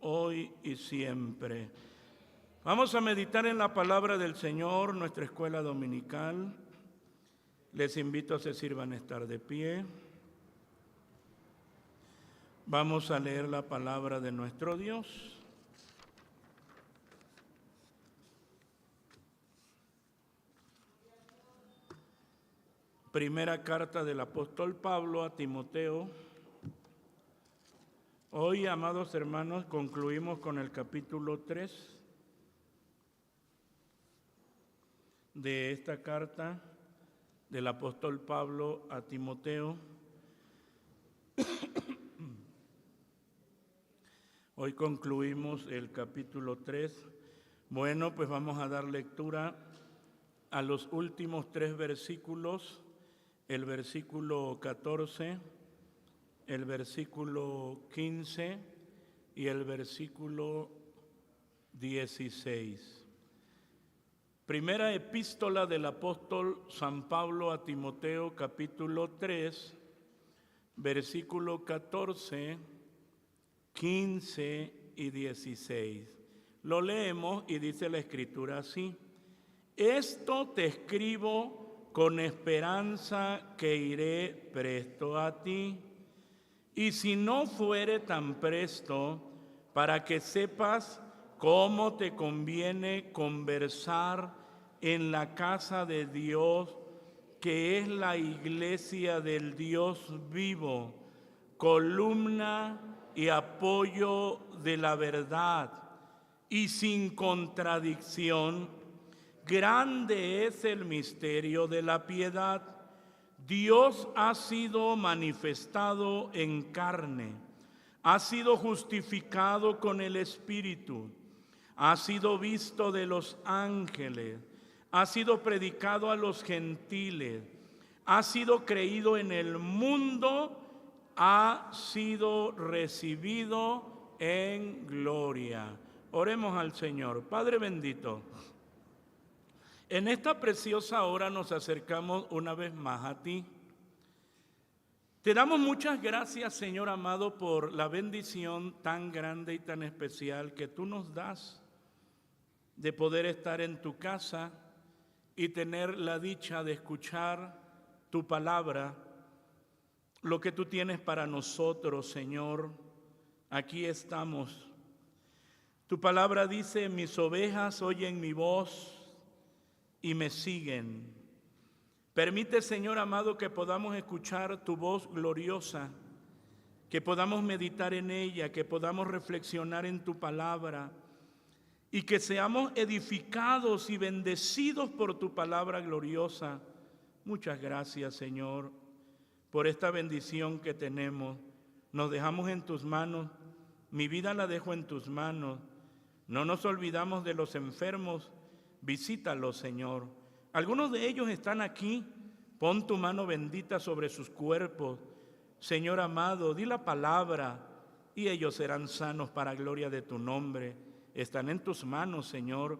hoy y siempre. Vamos a meditar en la palabra del Señor, nuestra escuela dominical. Les invito a que se sirvan a estar de pie. Vamos a leer la palabra de nuestro Dios. Primera carta del apóstol Pablo a Timoteo. Hoy, amados hermanos, concluimos con el capítulo 3 de esta carta del apóstol Pablo a Timoteo. Hoy concluimos el capítulo 3. Bueno, pues vamos a dar lectura a los últimos 3 versículos, el versículo 14, el versículo 15 y el versículo 16. Primera epístola del apóstol San Pablo a Timoteo, capítulo 3, versículo 14, 15 y 16. Lo leemos y dice la Escritura así: Esto te escribo con esperanza que iré presto a ti, y si no fuere tan presto, para que sepas cómo te conviene conversar en la casa de Dios, que es la iglesia del Dios vivo, columna y apoyo de la verdad, y sin contradicción. Grande es el misterio de la piedad. Dios ha sido manifestado en carne, ha sido justificado con el Espíritu, ha sido visto de los ángeles, ha sido predicado a los gentiles, ha sido creído en el mundo, ha sido recibido en gloria. Oremos al Señor. Padre bendito, en esta preciosa hora nos acercamos una vez más a ti. Te damos muchas gracias, Señor amado, por la bendición tan grande y tan especial que tú nos das de poder estar en tu casa y tener la dicha de escuchar tu palabra, lo que tú tienes para nosotros, Señor. Aquí estamos. Tu palabra dice: mis ovejas oyen mi voz y me siguen. Permite, Señor amado, que podamos escuchar tu voz gloriosa, que podamos meditar en ella, que podamos reflexionar en tu palabra y que seamos edificados y bendecidos por tu palabra gloriosa. Muchas gracias, Señor, por esta bendición que tenemos. Nos dejamos en tus manos, mi vida la dejo en tus manos. No nos olvidamos de los enfermos. Visítalos, Señor. Algunos de ellos están aquí. Pon tu mano bendita sobre sus cuerpos. Señor amado, di la palabra y ellos serán sanos para gloria de tu nombre. Están en tus manos, Señor.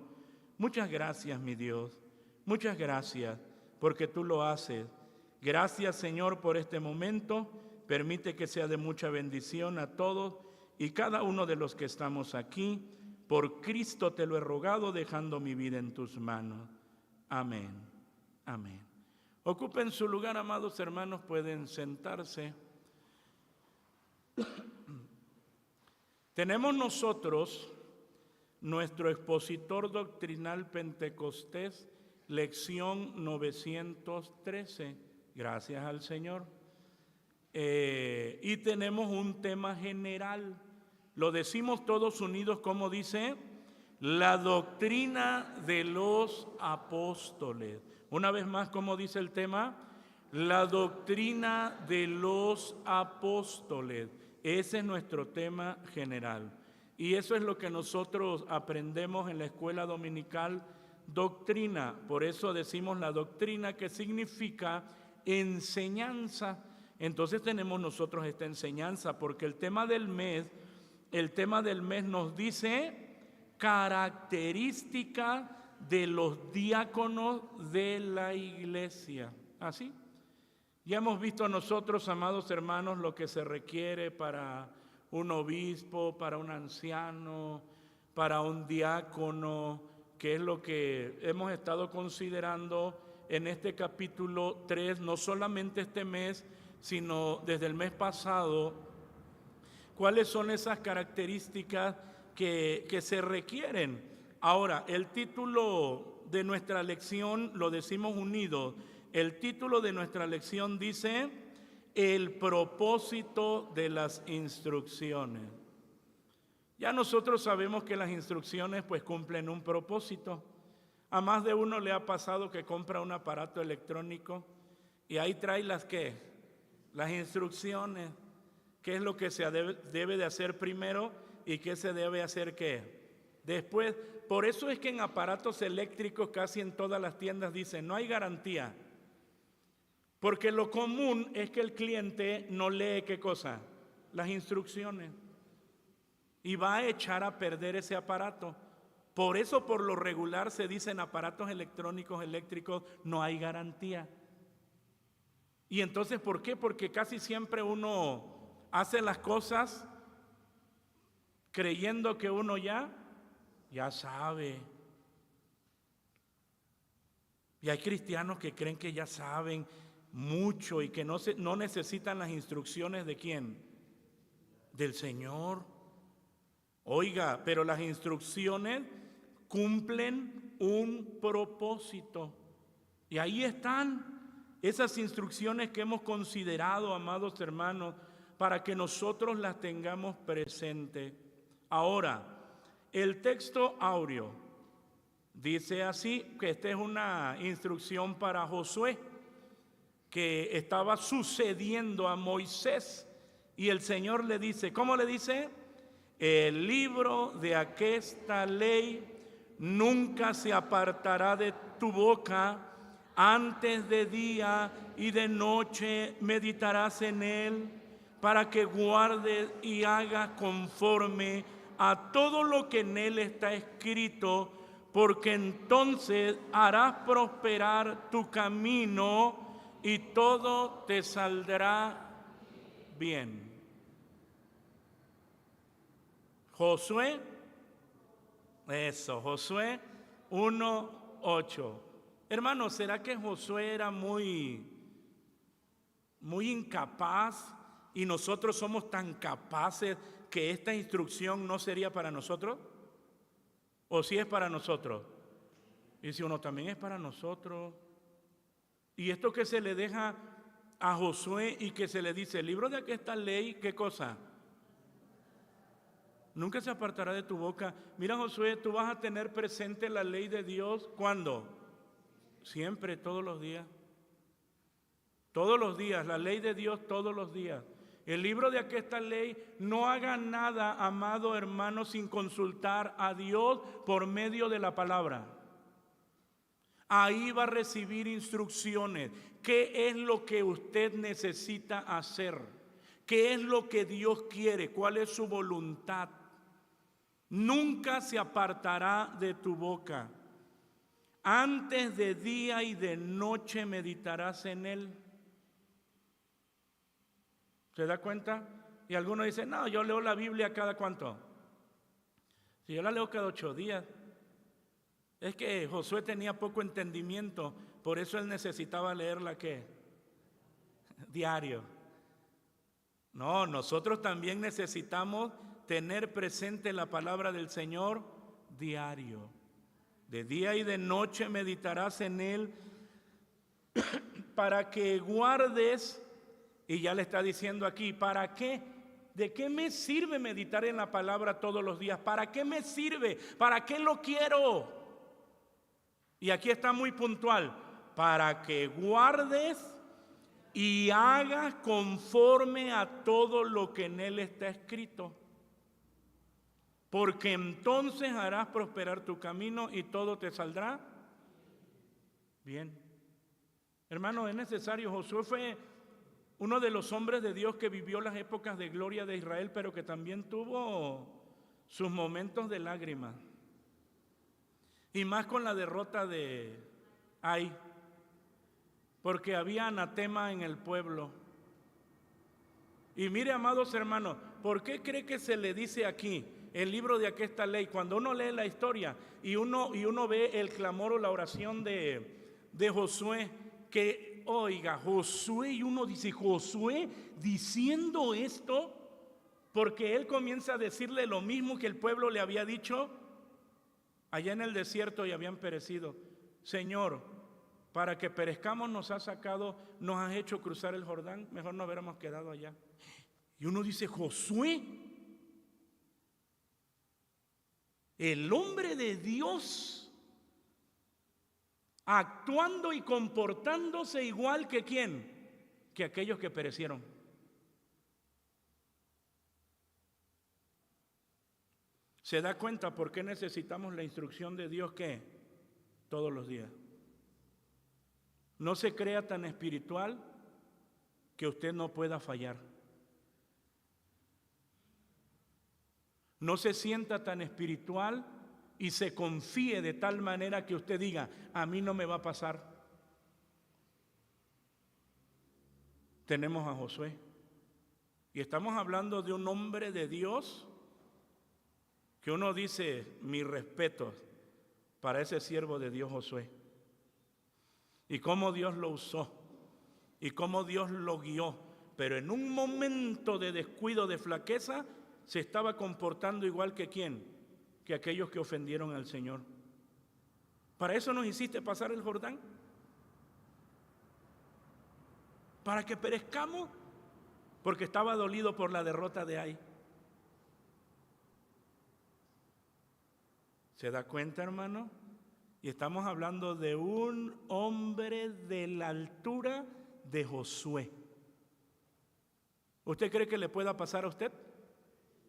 Muchas gracias, mi Dios. Muchas gracias porque tú lo haces. Gracias, Señor, por este momento. Permite que sea de mucha bendición a todos y cada uno de los que estamos aquí. Por Cristo te lo he rogado, dejando mi vida en tus manos. Amén. Amén. Ocupen su lugar, amados hermanos, pueden sentarse. Tenemos nosotros nuestro expositor doctrinal pentecostés, lección 913. Gracias al Señor. Y tenemos un tema general. Lo decimos todos unidos, como dice, la doctrina de los apóstoles. Una vez más, ¿cómo dice el tema? La doctrina de los apóstoles. Ese es nuestro tema general. Y eso es lo que nosotros aprendemos en la escuela dominical, doctrina. Por eso decimos la doctrina, que significa enseñanza. Entonces tenemos nosotros esta enseñanza, porque el tema del mes nos dice característica de los diáconos de la iglesia. ¿Así? Ya hemos visto nosotros, amados hermanos, lo que se requiere para un obispo, para un anciano, para un diácono, que es lo que hemos estado considerando en este capítulo 3, no solamente este mes, sino desde el mes pasado. ¿Cuáles son esas características que se requieren? Ahora, el título de nuestra lección, lo decimos unidos, el título de nuestra lección dice: el propósito de las instrucciones. Ya nosotros sabemos que las instrucciones pues cumplen un propósito. A más de uno le ha pasado que compra un aparato electrónico y ahí trae las instrucciones, qué es lo que se debe de hacer primero y qué se debe hacer después. Por eso es que en aparatos eléctricos casi en todas las tiendas dicen: no hay garantía. Porque lo común es que el cliente no lee ¿qué cosa? Las instrucciones. Y va a echar a perder ese aparato. Por eso por lo regular se dice en aparatos electrónicos, eléctricos, no hay garantía. Y entonces, ¿por qué? Porque casi siempre uno hace las cosas creyendo que uno ya sabe. Y hay cristianos que creen que ya saben mucho y que no necesitan las instrucciones ¿de quién? Del Señor. Oiga, pero las instrucciones cumplen un propósito. Y ahí están esas instrucciones que hemos considerado, amados hermanos, para que nosotros las tengamos presentes. Ahora, el texto áureo dice así, que esta es una instrucción para Josué, que estaba sucediendo a Moisés, y el Señor le dice, ¿cómo le dice? El libro de aquesta ley nunca se apartará de tu boca, antes de día y de noche meditarás en él, para que guardes y hagas conforme a todo lo que en él está escrito, porque entonces harás prosperar tu camino y todo te saldrá bien. Josué 1:8. Hermanos, ¿será que Josué era muy incapaz y nosotros somos tan capaces que esta instrucción no sería para nosotros? ¿O sí es para nosotros? Y si uno también es para nosotros. Y esto que se le deja a Josué y que se le dice, el libro de aquesta ley, ¿qué cosa? Nunca se apartará de tu boca. Mira, Josué, tú vas a tener presente la ley de Dios. ¿Cuándo? Siempre, todos los días. Todos los días, la ley de Dios todos los días. El libro de aquesta ley, no haga nada, amado hermano, sin consultar a Dios por medio de la palabra. Ahí va a recibir instrucciones. ¿Qué es lo que usted necesita hacer? ¿Qué es lo que Dios quiere? ¿Cuál es su voluntad? Nunca se apartará de tu boca. Antes de día y de noche meditarás en él. ¿Se da cuenta? Y algunos dicen, no, yo leo la Biblia cada ¿cuánto? Si yo la leo cada 8 días. Es que Josué tenía poco entendimiento, por eso él necesitaba leerla ¿qué? Diario. No, nosotros también necesitamos tener presente la palabra del Señor diario. De día y de noche meditarás en él para que guardes, y ya le está diciendo aquí, ¿para qué? ¿De qué me sirve meditar en la palabra todos los días? ¿Para qué me sirve? ¿Para qué lo quiero? Y aquí está muy puntual, para que guardes y hagas conforme a todo lo que en él está escrito. Porque entonces harás prosperar tu camino y todo te saldrá bien. Hermano, es necesario. Josué fue uno de los hombres de Dios que vivió las épocas de gloria de Israel, pero que también tuvo sus momentos de lágrimas. Y más con la derrota de Ai, porque había anatema en el pueblo. Y mire, amados hermanos, ¿por qué cree que se le dice aquí, el libro de Aquesta Ley, cuando uno lee la historia y uno ve el clamor o la oración de Josué, que oiga, Josué, y uno dice, Josué diciendo esto, porque él comienza a decirle lo mismo que el pueblo le había dicho allá en el desierto y habían perecido. Señor, para que perezcamos nos has hecho cruzar el Jordán, mejor no hubiéramos quedado allá. Y uno dice, Josué, el hombre de Dios, actuando y comportándose igual que ¿quién? Que aquellos que perecieron. ¿Se da cuenta por qué necesitamos la instrucción de Dios que todos los días? No se crea tan espiritual que usted no pueda fallar. No se sienta tan espiritual y se confíe de tal manera que usted diga, a mí no me va a pasar. Tenemos a Josué. Y estamos hablando de un hombre de Dios que uno dice, mi respeto para ese siervo de Dios Josué. Y cómo Dios lo usó. Y cómo Dios lo guió. Pero en un momento de descuido, de flaqueza, se estaba comportando igual que ¿quién? Que aquellos que ofendieron al Señor. ¿Para eso nos hiciste pasar el Jordán? ¿Para que perezcamos? Porque estaba dolido por la derrota de Ai. ¿Se da cuenta, hermano? Y estamos hablando de un hombre de la altura de Josué. ¿Usted cree que le pueda pasar a usted?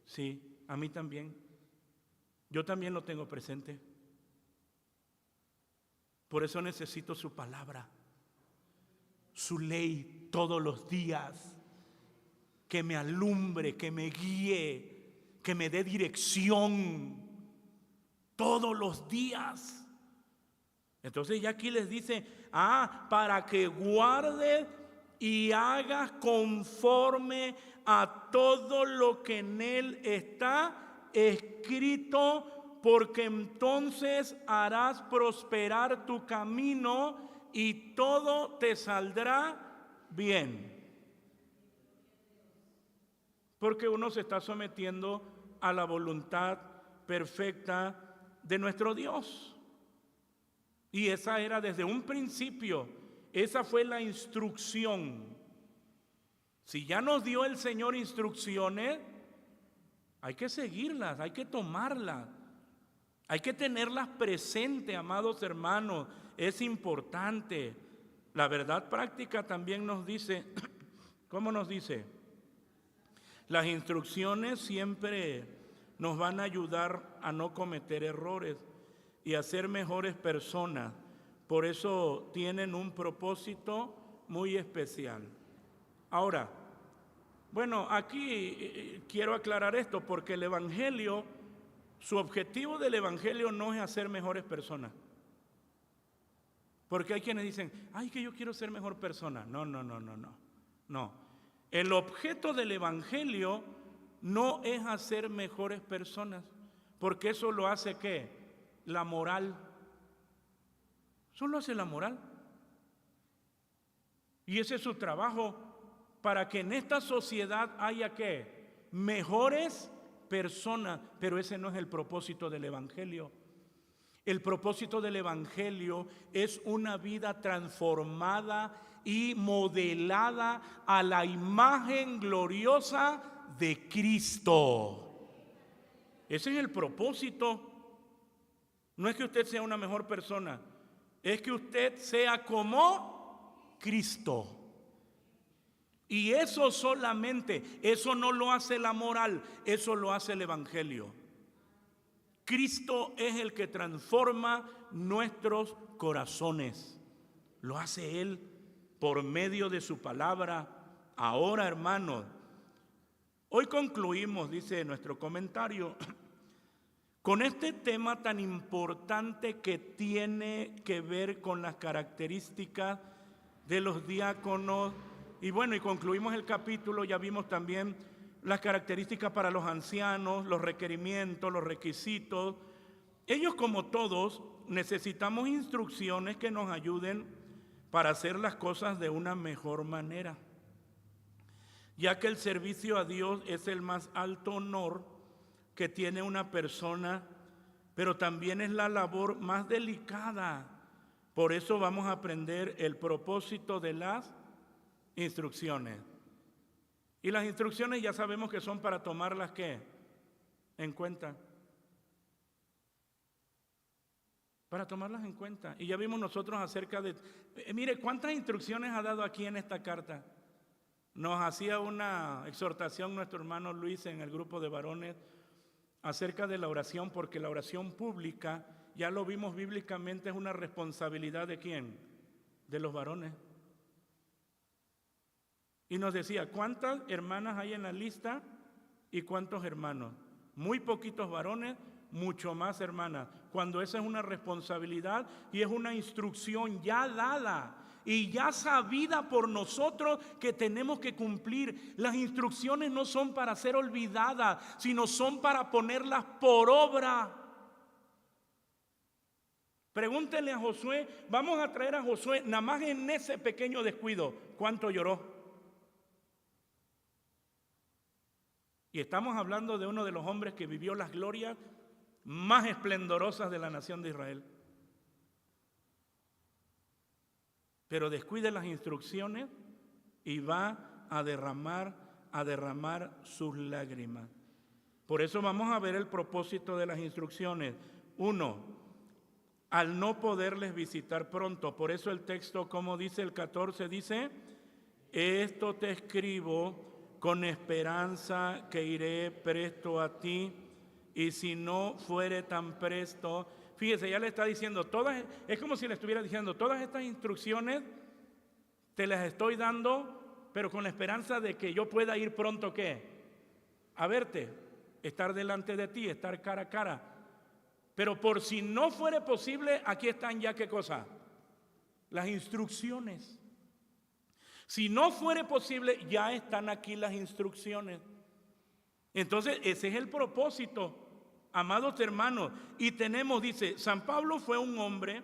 Sí, a mí también. Yo también lo tengo presente. Por eso necesito su palabra, su ley todos los días, que me alumbre, que me guíe, que me dé dirección todos los días. Entonces ya aquí les dice, para que guardes y hagas conforme a todo lo que en él está escrito, porque entonces harás prosperar tu camino y todo te saldrá bien. Porque uno se está sometiendo a la voluntad perfecta de nuestro Dios. Y esa era desde un principio, esa fue la instrucción. Si ya nos dio el Señor instrucciones, hay que seguirlas, hay que tomarlas, hay que tenerlas presentes, amados hermanos, es importante. La verdad práctica también nos dice, ¿cómo nos dice? Las instrucciones siempre nos van a ayudar a no cometer errores y a ser mejores personas. Por eso tienen un propósito muy especial. Ahora, bueno, aquí quiero aclarar esto porque el Evangelio, su objetivo del Evangelio no es hacer mejores personas. Porque hay quienes dicen, que yo quiero ser mejor persona. No. El objeto del Evangelio no es hacer mejores personas, porque eso lo hace ¿qué? La moral. Eso lo hace la moral. Y ese es su trabajo, para que en esta sociedad haya ¿qué? Mejores personas. Pero ese no es el propósito del Evangelio. El propósito del Evangelio es una vida transformada y modelada a la imagen gloriosa de Cristo. Ese es el propósito. No es que usted sea una mejor persona, es que usted sea como Cristo. Y eso solamente, eso no lo hace la moral, eso lo hace el Evangelio. Cristo es el que transforma nuestros corazones. Lo hace Él por medio de su palabra. Ahora, hermanos, hoy concluimos, dice nuestro comentario, con este tema tan importante que tiene que ver con las características de los diáconos. Y bueno, y concluimos el capítulo, ya vimos también las características para los ancianos, los requerimientos, los requisitos. Ellos, como todos, necesitamos instrucciones que nos ayuden para hacer las cosas de una mejor manera, ya que el servicio a Dios es el más alto honor que tiene una persona, pero también es la labor más delicada. Por eso vamos a aprender el propósito de las instrucciones. Y las instrucciones ya sabemos que son para tomarlas, ¿qué? En cuenta. Para tomarlas en cuenta. Y ya vimos nosotros acerca de... mire, ¿cuántas instrucciones ha dado aquí en esta carta? Nos hacía una exhortación nuestro hermano Luis en el grupo de varones acerca de la oración, porque la oración pública, ya lo vimos bíblicamente, es una responsabilidad ¿de quién? De los varones. Y nos decía, ¿cuántas hermanas hay en la lista y cuántos hermanos? Muy poquitos varones, mucho más hermanas, cuando esa es una responsabilidad y es una instrucción ya dada y ya sabida por nosotros que tenemos que cumplir. Las instrucciones no son para ser olvidadas, sino son para ponerlas por obra. Pregúntenle a Josué, vamos a traer a Josué, nada más en ese pequeño descuido, ¿cuánto lloró? Y estamos hablando de uno de los hombres que vivió las glorias más esplendorosas de la nación de Israel. Pero descuide las instrucciones y va a derramar sus lágrimas. Por eso vamos a ver el propósito de las instrucciones. 1, al no poderles visitar pronto. Por eso el texto, como dice el 14, dice, esto te escribo con esperanza que iré presto a ti, y si no fuere tan presto, fíjese, ya le está diciendo, es como si le estuviera diciendo, todas estas instrucciones te las estoy dando, pero con la esperanza de que yo pueda ir pronto, ¿qué? A verte, estar delante de ti, estar cara a cara. Pero por si no fuere posible, aquí están ya, ¿qué cosa? Las instrucciones. Si no fuere posible, ya están aquí las instrucciones. Entonces, ese es el propósito, amados hermanos. Y tenemos, dice, San Pablo fue un hombre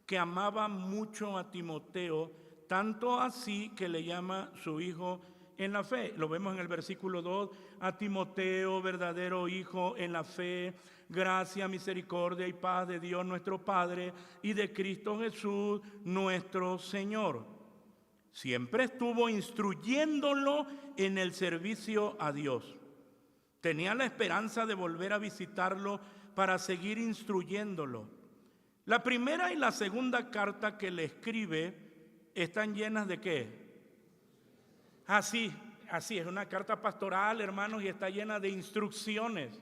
que amaba mucho a Timoteo, tanto así que le llama su hijo en la fe. Lo vemos en el versículo 2, a Timoteo, verdadero hijo en la fe, gracia, misericordia y paz de Dios nuestro Padre y de Cristo Jesús nuestro Señor. Siempre estuvo instruyéndolo en el servicio a Dios. Tenía la esperanza de volver a visitarlo para seguir instruyéndolo. La primera y la segunda carta que le escribe están llenas de ¿qué? Así es una carta pastoral, hermanos, y está llena de instrucciones.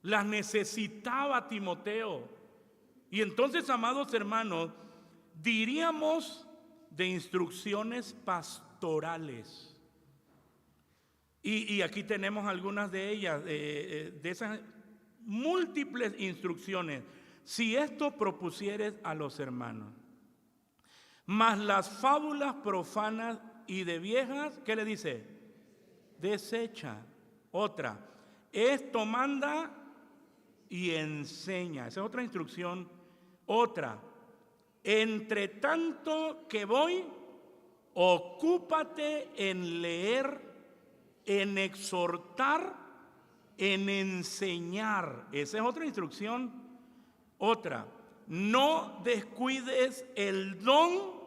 Las necesitaba Timoteo. Y entonces, amados hermanos, diríamos de instrucciones pastorales. Y aquí tenemos algunas de ellas, de esas múltiples instrucciones. Si esto propusieres a los hermanos, mas las fábulas profanas y de viejas, ¿qué le dice? Desecha. Otra, esto manda y enseña. Esa es otra instrucción. Otra, entre tanto que voy, ocúpate en leer, en exhortar, en enseñar. Esa es otra instrucción. Otra, no descuides el don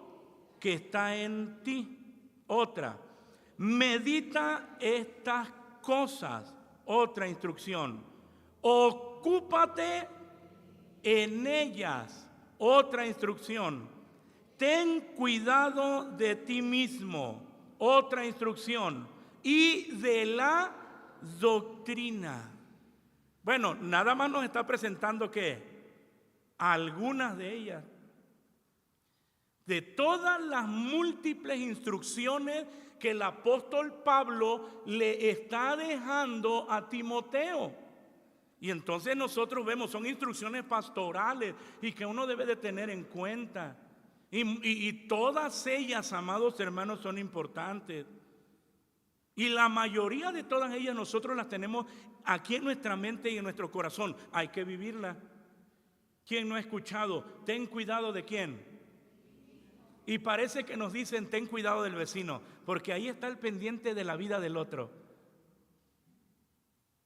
que está en ti. Otra, medita estas cosas. Otra instrucción, ocúpate en ellas. Otra instrucción, ten cuidado de ti mismo. Otra instrucción, y de la doctrina. Bueno, nada más nos está presentando ¿qué? Algunas de ellas. De todas las múltiples instrucciones que el apóstol Pablo le está dejando a Timoteo. Y entonces nosotros vemos, son instrucciones pastorales y que uno debe de tener en cuenta. Y todas ellas, amados hermanos, son importantes. Y la mayoría de todas ellas nosotros las tenemos aquí en nuestra mente y en nuestro corazón. Hay que vivirla. ¿Quién no ha escuchado? Ten cuidado de quién. Y parece que nos dicen ten cuidado del vecino, porque ahí está el pendiente de la vida del otro.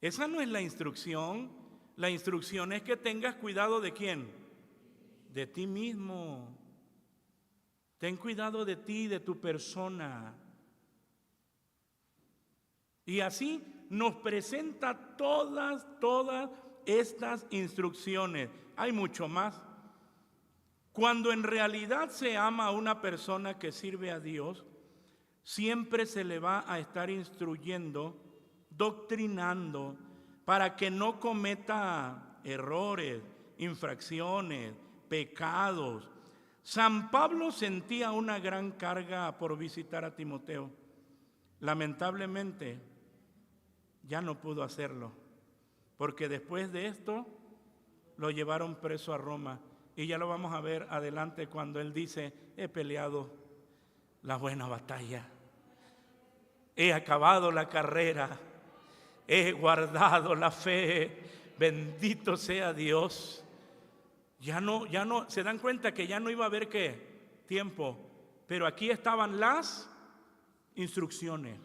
Esa no es la instrucción. La instrucción es que tengas cuidado de quién. De ti mismo. Ten cuidado de ti, de tu persona. Y así nos presenta todas estas instrucciones. Hay mucho más. Cuando en realidad se ama a una persona que sirve a Dios, siempre se le va a estar instruyendo, doctrinando, para que no cometa errores, infracciones, pecados. San Pablo sentía una gran carga por visitar a Timoteo. Lamentablemente, ya no pudo hacerlo, porque después de esto lo llevaron preso a Roma. Y ya lo vamos a ver adelante cuando él dice, he peleado la buena batalla, he acabado la carrera, he guardado la fe, bendito sea Dios. Ya no, se dan cuenta que ya no iba a haber ¿qué? Tiempo, pero aquí estaban las instrucciones.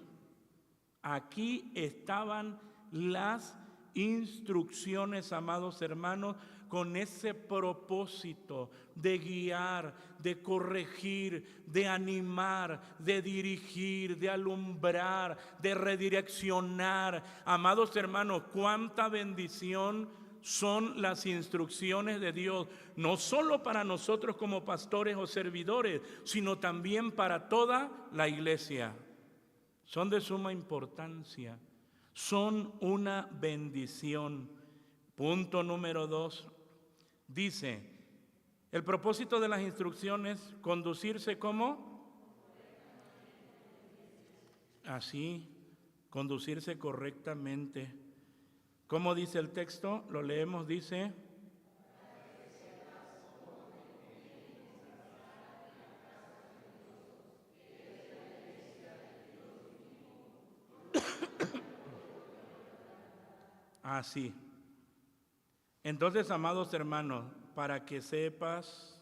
Aquí estaban las instrucciones, amados hermanos, con ese propósito de guiar, de corregir, de animar, de dirigir, de alumbrar, de redireccionar. Amados hermanos, cuánta bendición son las instrucciones de Dios, no solo para nosotros como pastores o servidores, sino también para toda la iglesia. Son de suma importancia, son una bendición. Punto número 2, dice, el propósito de las instrucciones, conducirse como, así, conducirse correctamente. ¿Cómo dice el texto? Lo leemos, dice, así. Entonces, amados hermanos, para que sepas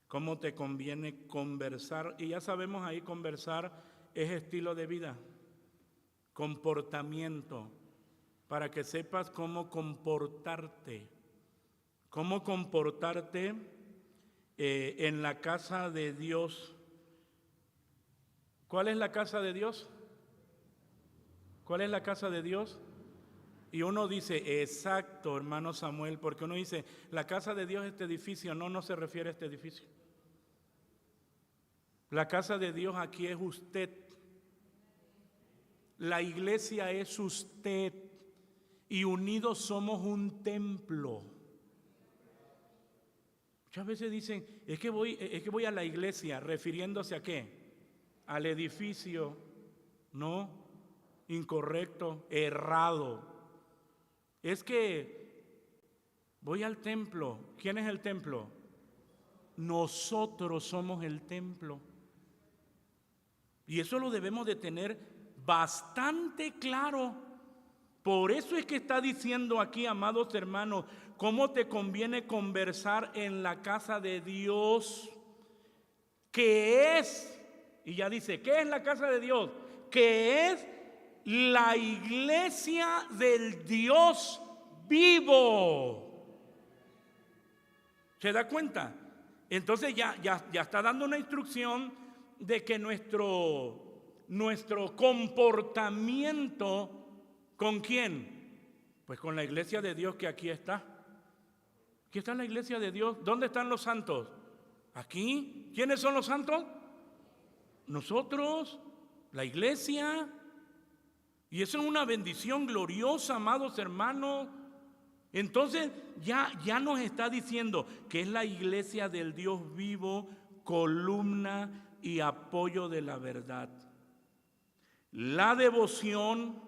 cómo te conviene conversar, y ya sabemos ahí conversar es estilo de vida, comportamiento, para que sepas cómo comportarte en la casa de Dios. ¿Cuál es la casa de Dios? ¿Cuál es la casa de Dios? Y uno dice, exacto, hermano Samuel, porque uno dice, la casa de Dios es este edificio. No se refiere a este edificio. La casa de Dios aquí es usted. La iglesia es usted. Y unidos somos un templo. Muchas veces dicen, es que voy a la iglesia, refiriéndose a ¿qué? Al edificio. No, incorrecto, errado. Es que voy al templo. ¿Quién es el templo? Nosotros somos el templo. Y eso lo debemos de tener bastante claro. Por eso es que está diciendo aquí, amados hermanos, cómo te conviene conversar en la casa de Dios, que es, y ya dice, ¿qué es la casa de Dios? Que es la iglesia del Dios vivo. ¿Se da cuenta? Entonces ya está dando una instrucción de que nuestro comportamiento, ¿con quién? Pues con la iglesia de Dios que aquí está. Aquí está la iglesia de Dios. ¿Dónde están los santos? Aquí. ¿Quiénes son los santos? Nosotros, la iglesia. Y eso es una bendición gloriosa, amados hermanos. Entonces ya nos está diciendo que es la iglesia del Dios vivo, columna y apoyo de la verdad. La devoción,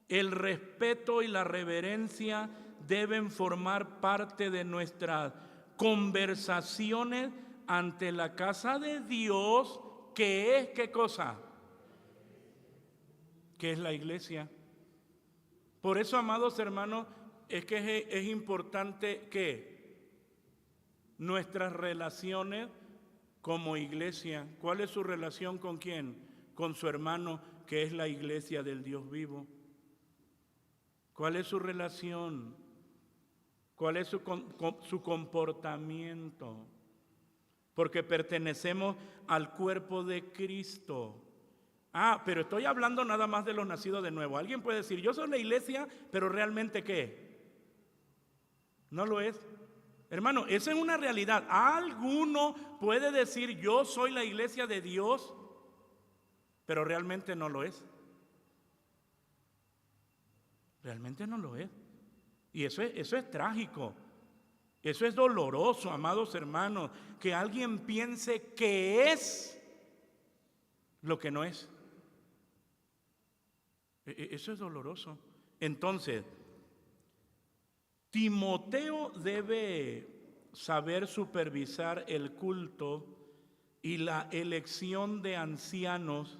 el respeto y la reverencia deben formar parte de nuestras conversaciones ante la casa de Dios, que es ¿qué cosa? que es la iglesia. Por eso, amados hermanos, es que es importante que nuestras relaciones como iglesia, ¿cuál es su relación con quién? Con su hermano, que es la iglesia del Dios vivo. ¿Cuál es su relación? ¿Cuál es su comportamiento? Porque pertenecemos al cuerpo de Cristo. Pero estoy hablando nada más de los nacidos de nuevo. Alguien puede decir, yo soy la iglesia, pero realmente ¿qué? No lo es. Hermano, esa es una realidad. ¿Alguno puede decir, yo soy la iglesia de Dios, pero realmente no lo es? Realmente no lo es. Y eso es trágico. Eso es doloroso, amados hermanos, que alguien piense que es lo que no es. Eso es doloroso. Entonces, Timoteo debe saber supervisar el culto y la elección de ancianos.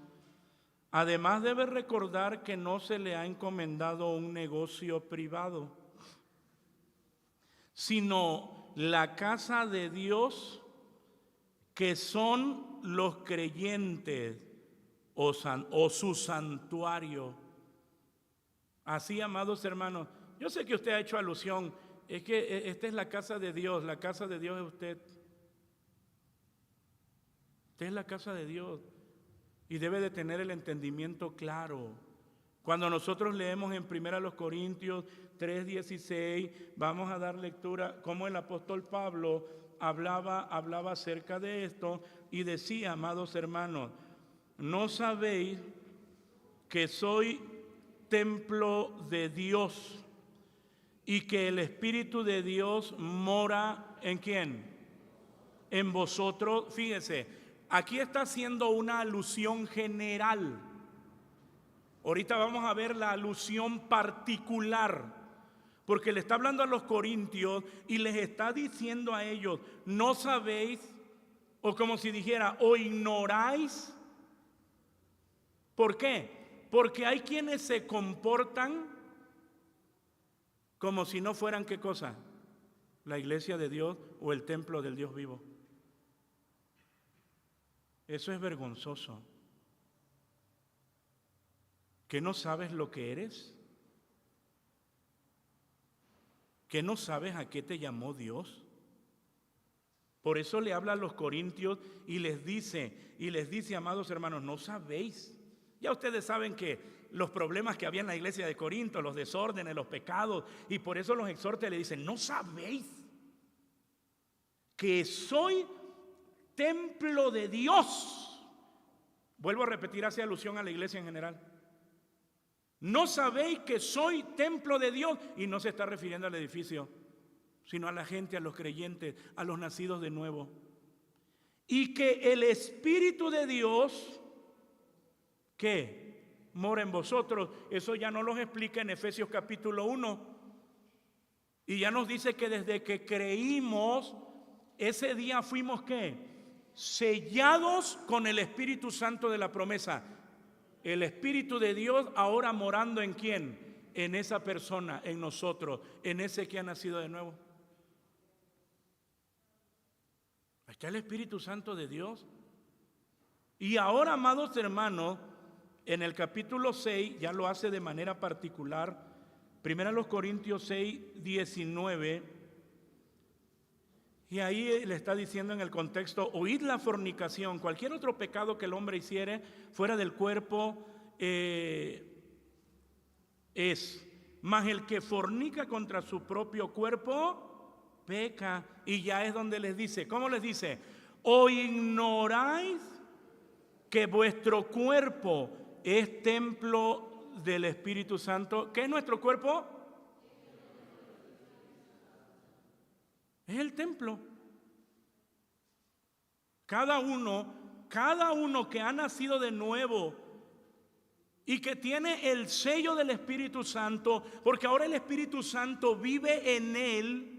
Además, debe recordar que no se le ha encomendado un negocio privado, sino la casa de Dios, que son los creyentes o su santuario. Así, amados hermanos, yo sé que usted ha hecho alusión, es que esta es la casa de Dios, la casa de Dios es usted. Usted es la casa de Dios y debe de tener el entendimiento claro. Cuando nosotros leemos en 1 Corintios 3:16, vamos a dar lectura como el apóstol Pablo hablaba acerca de esto y decía, amados hermanos, ¿no sabéis que soy templo de Dios y que el Espíritu de Dios mora en quién? En vosotros. Fíjese, aquí está haciendo una alusión general. Ahorita vamos a ver la alusión particular, porque le está hablando a los corintios y les está diciendo a ellos, ¿no sabéis? O como si dijera, ¿o ignoráis? ¿Por qué? Porque hay quienes se comportan como si no fueran, ¿qué cosa? La iglesia de Dios o el templo del Dios vivo. Eso es vergonzoso. ¿Que no sabes lo que eres? ¿Que no sabes a qué te llamó Dios? Por eso le habla a los corintios y les dice, amados hermanos, ¿no sabéis? Ya ustedes saben que los problemas que había en la iglesia de Corinto, los desórdenes, los pecados, y por eso los exhorta y le dicen, ¿no sabéis que soy templo de Dios? Vuelvo a repetir, hace alusión a la iglesia en general. ¿No sabéis que soy templo de Dios? Y no se está refiriendo al edificio, sino a la gente, a los creyentes, a los nacidos de nuevo. Y que el Espíritu de Dios, ¿qué? Mora en vosotros. Eso ya nos lo explica en Efesios capítulo 1. Y ya nos dice que desde que creímos, ese día fuimos, ¿qué? Sellados con el Espíritu Santo de la promesa. El Espíritu de Dios ahora morando ¿en quién? En esa persona, en nosotros, en ese que ha nacido de nuevo. Ahí está el Espíritu Santo de Dios. Y ahora, amados hermanos, en el capítulo 6, ya lo hace de manera particular, 1 Corintios 6:19, y ahí le está diciendo en el contexto, oíd la fornicación, cualquier otro pecado que el hombre hiciere fuera del cuerpo mas el que fornica contra su propio cuerpo, peca. Y ya es donde les dice, ¿cómo les dice? ¿O ignoráis que vuestro cuerpo es templo del Espíritu Santo? ¿Qué es nuestro cuerpo? Es el templo. Cada uno que ha nacido de nuevo y que tiene el sello del Espíritu Santo, porque ahora el Espíritu Santo vive en él,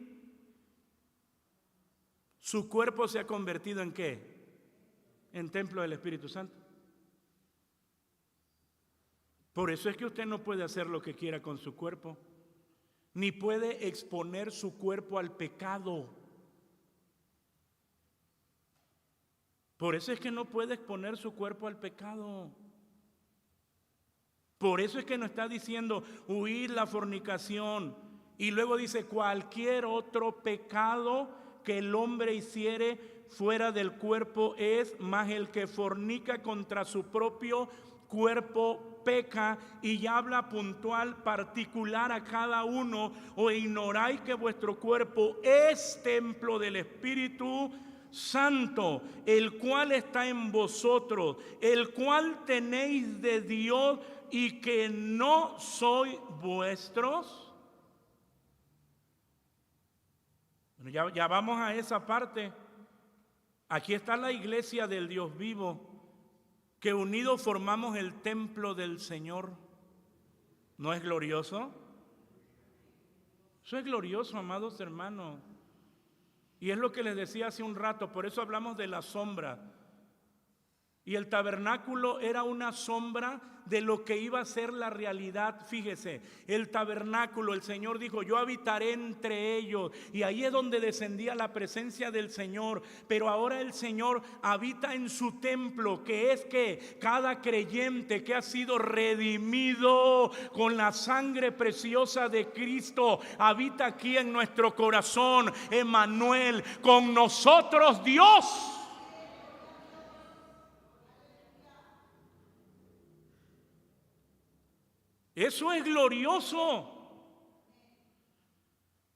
su cuerpo se ha convertido ¿en qué? En templo del Espíritu Santo. Por eso es que usted no puede hacer lo que quiera con su cuerpo, ni puede exponer su cuerpo al pecado. Por eso es que no puede exponer su cuerpo al pecado. Por eso es que nos está diciendo huir la fornicación. Y luego dice cualquier otro pecado que el hombre hiciere fuera del cuerpo es, más el que fornica contra su propio cuerpo peca. Y ya habla puntual, particular a cada uno. ¿O ignoráis que vuestro cuerpo es templo del Espíritu Santo, el cual está en vosotros, el cual tenéis de Dios, y que no sois vuestros? Bueno, ya vamos a esa parte. Aquí está la iglesia del Dios vivo, que unidos formamos el templo del Señor. ¿No es glorioso? Eso es glorioso, amados hermanos. Y es lo que les decía hace un rato, por eso hablamos de la sombra. Y el tabernáculo era una sombra de lo que iba a ser la realidad. Fíjese, el tabernáculo, el Señor dijo, yo habitaré entre ellos. Y ahí es donde descendía la presencia del Señor. Pero ahora el Señor habita en su templo, que es que cada creyente que ha sido redimido con la sangre preciosa de Cristo, habita aquí en nuestro corazón. Emmanuel, con nosotros Dios. Eso es glorioso.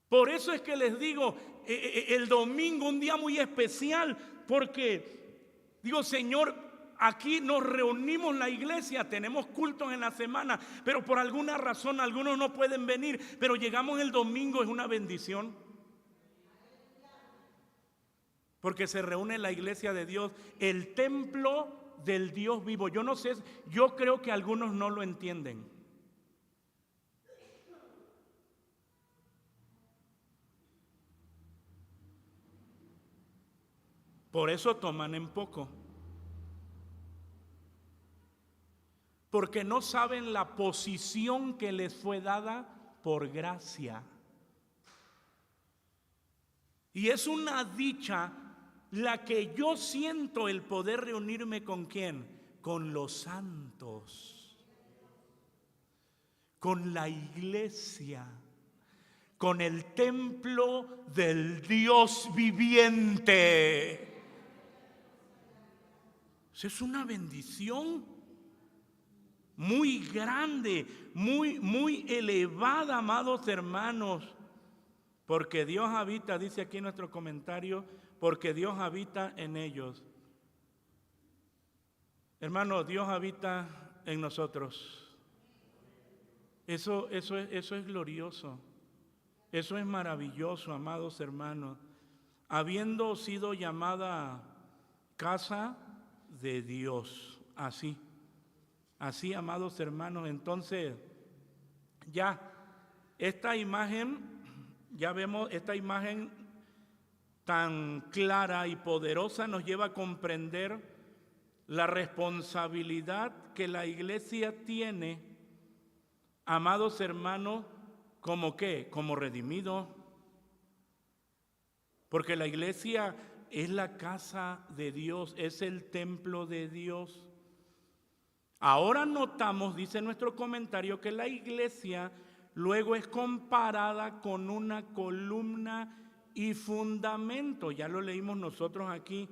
Por eso es que les digo, el domingo, un día muy especial, porque digo, Señor, aquí nos reunimos la iglesia, tenemos cultos en la semana, pero por alguna razón algunos no pueden venir, pero llegamos el domingo, es una bendición. Porque se reúne la iglesia de Dios, el templo del Dios vivo. Yo no sé, yo creo que algunos no lo entienden. Por eso toman en poco. Porque no saben la posición que les fue dada por gracia. Y es una dicha la que yo siento, el poder reunirme con ¿quién? Con los santos, con la iglesia, con el templo del Dios viviente. Es una bendición muy grande, muy elevada, amados hermanos, porque Dios habita, dice aquí en nuestro comentario, porque Dios habita en ellos. Hermano, Dios habita en nosotros. Eso es glorioso, eso es maravilloso, amados hermanos. Habiendo sido llamada casa de Dios, así, amados hermanos. Entonces, ya esta imagen, ya vemos esta imagen tan clara y poderosa, nos lleva a comprender la responsabilidad que la iglesia tiene, amados hermanos, ¿como qué? Como redimido. Porque la iglesia es la casa de Dios, es el templo de Dios. Ahora notamos, dice nuestro comentario, que la iglesia luego es comparada con una columna y fundamento. Ya lo leímos nosotros aquí,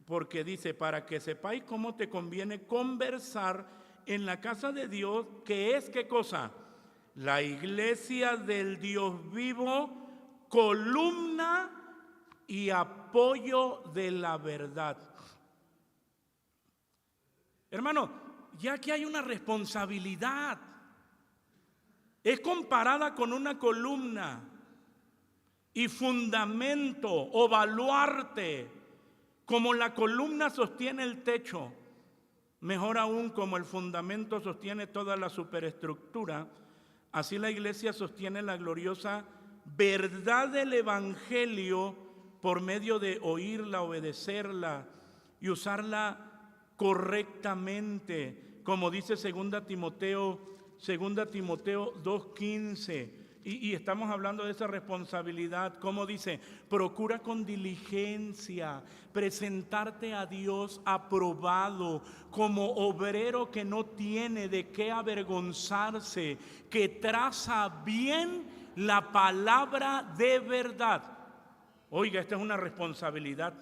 porque dice, para que sepáis cómo te conviene conversar en la casa de Dios, que es, ¿qué cosa? La iglesia del Dios vivo, columna y apoyo de la verdad. Hermano, ya que hay una responsabilidad, es comparada con una columna y fundamento o baluarte, como la columna sostiene el techo, mejor aún como el fundamento sostiene toda la superestructura, así la iglesia sostiene la gloriosa verdad del evangelio por medio de oírla, obedecerla y usarla correctamente como dice 2 Timoteo 2:15. Y estamos hablando de esa responsabilidad. Como dice, procura con diligencia presentarte a Dios aprobado, como obrero que no tiene de qué avergonzarse, que traza bien la palabra de verdad. Oiga, esta es una responsabilidad.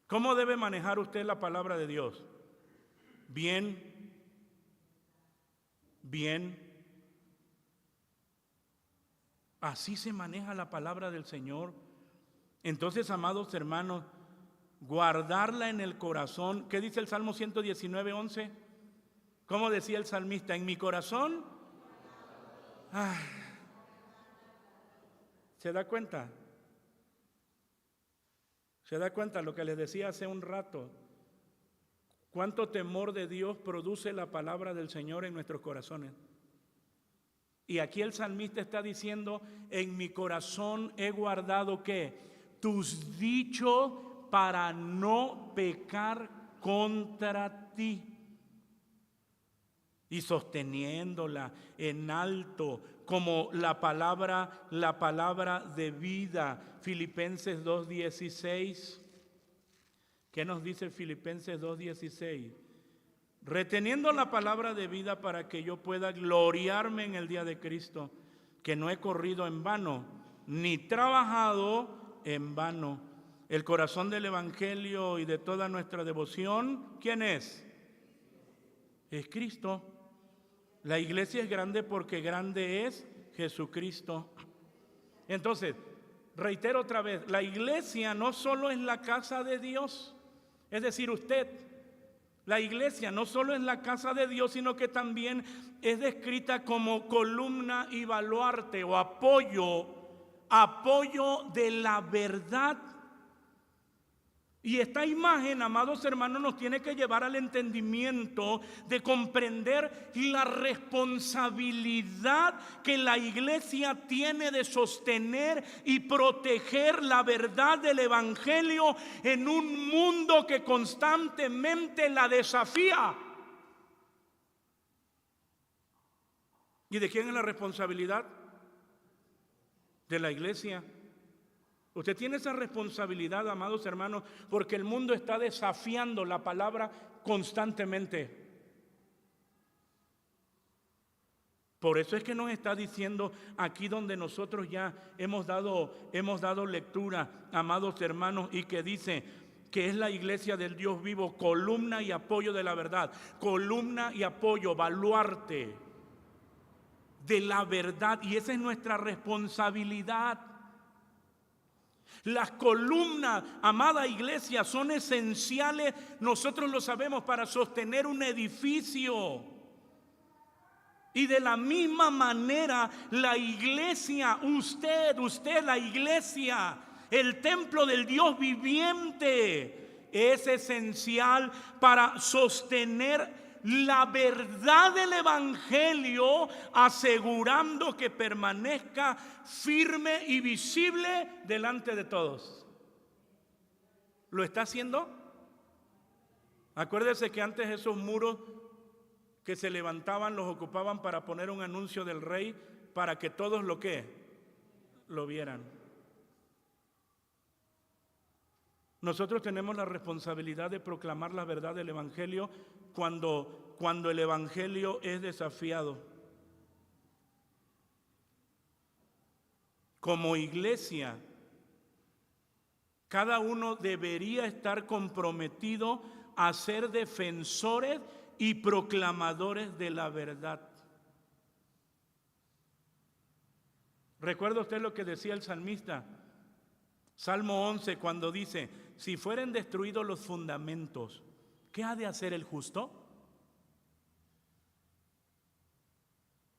¿Cómo debe manejar usted la palabra de Dios? Bien. Así se maneja la palabra del Señor. Entonces, amados hermanos, guardarla en el corazón. ¿Qué dice el Salmo 119:11? ¿Cómo decía el salmista? En mi corazón. ¿Se da cuenta? ¿Se da cuenta lo que les decía hace un rato? ¿Cuánto temor de Dios produce la palabra del Señor en nuestros corazones? Y aquí el salmista está diciendo, en mi corazón he guardado ¿qué? Tus dichos para no pecar contra ti. Y sosteniéndola en alto como la palabra de vida. Filipenses 2:16. ¿Qué nos dice Filipenses 2:16? Reteniendo la palabra de vida para que yo pueda gloriarme en el día de Cristo, que no he corrido en vano, ni trabajado en vano. El corazón del Evangelio y de toda nuestra devoción, ¿quién es? Es Cristo. La iglesia es grande porque grande es Jesucristo. Entonces, reitero otra vez, la iglesia no solo es la casa de Dios, es decir, usted, la iglesia no solo es la casa de Dios, sino que también es descrita como columna y baluarte o apoyo de la verdad. Y esta imagen, amados hermanos, nos tiene que llevar al entendimiento de comprender la responsabilidad que la iglesia tiene de sostener y proteger la verdad del Evangelio en un mundo que constantemente la desafía. ¿Y de quién es la responsabilidad? De la iglesia. Usted tiene esa responsabilidad, amados hermanos, porque el mundo está desafiando la palabra constantemente. Por eso es que nos está diciendo aquí donde nosotros ya hemos dado lectura, amados hermanos, y que dice que es la iglesia del Dios vivo, columna y apoyo de la verdad, columna y apoyo, baluarte de la verdad, y esa es nuestra responsabilidad. Las columnas, amada iglesia, son esenciales, nosotros lo sabemos, para sostener un edificio. Y de la misma manera, la iglesia, usted, la iglesia, el templo del Dios viviente, es esencial para sostener la verdad del Evangelio, asegurando que permanezca firme y visible delante de todos. ¿Lo está haciendo? Acuérdese que antes esos muros que se levantaban los ocupaban para poner un anuncio del rey, para que todos lo vieran. Nosotros tenemos la responsabilidad de proclamar la verdad del Evangelio cuando el Evangelio es desafiado. Como iglesia, cada uno debería estar comprometido a ser defensores y proclamadores de la verdad. ¿Recuerda usted lo que decía el salmista? Salmo 11, cuando dice: si fueren destruidos los fundamentos, ¿qué ha de hacer el justo?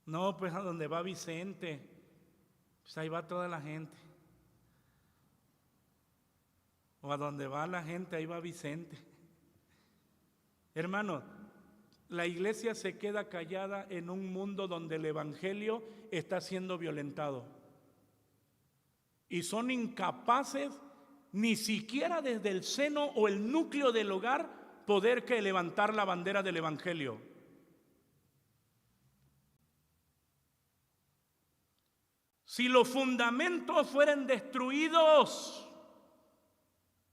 No, pues a donde va Vicente, pues ahí va toda la gente. O a donde va la gente, ahí va Vicente. Hermano, la iglesia se queda callada en un mundo donde el Evangelio está siendo violentado. Y son incapaces, ni siquiera desde el seno o el núcleo del hogar, poder que levantar la bandera del Evangelio. Si los fundamentos fueren destruidos,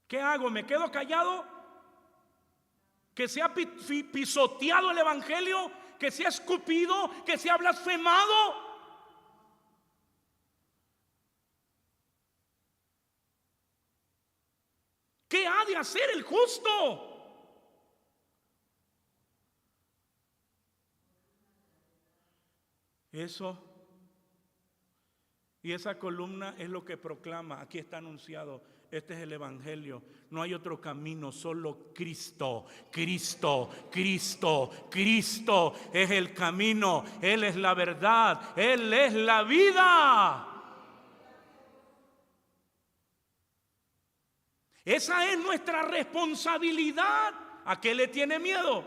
¿qué hago? ¿Me quedo callado? ¿Que se ha pisoteado el Evangelio? ¿Que se ha escupido? ¿Que se ha blasfemado? ¿Qué ha de hacer el justo? Eso. Y esa columna es lo que proclama. Aquí está anunciado. Este es el Evangelio. No hay otro camino, solo Cristo. Cristo, Cristo, Cristo es el camino. Él es la verdad. Él es la vida. Esa es nuestra responsabilidad. ¿A qué le tiene miedo?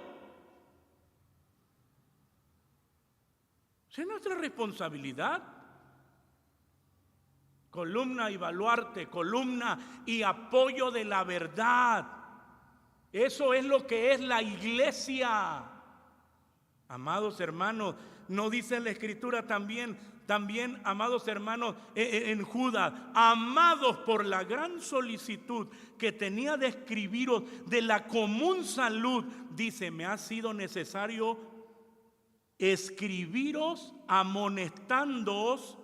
Esa es nuestra responsabilidad. Columna y baluarte, columna y apoyo de la verdad. Eso es lo que es la iglesia. Amados hermanos, ¿no dice la Escritura también, amados hermanos, en Judas, amados por la gran solicitud que tenía de escribiros de la común salud, dice, me ha sido necesario escribiros amonestándoos.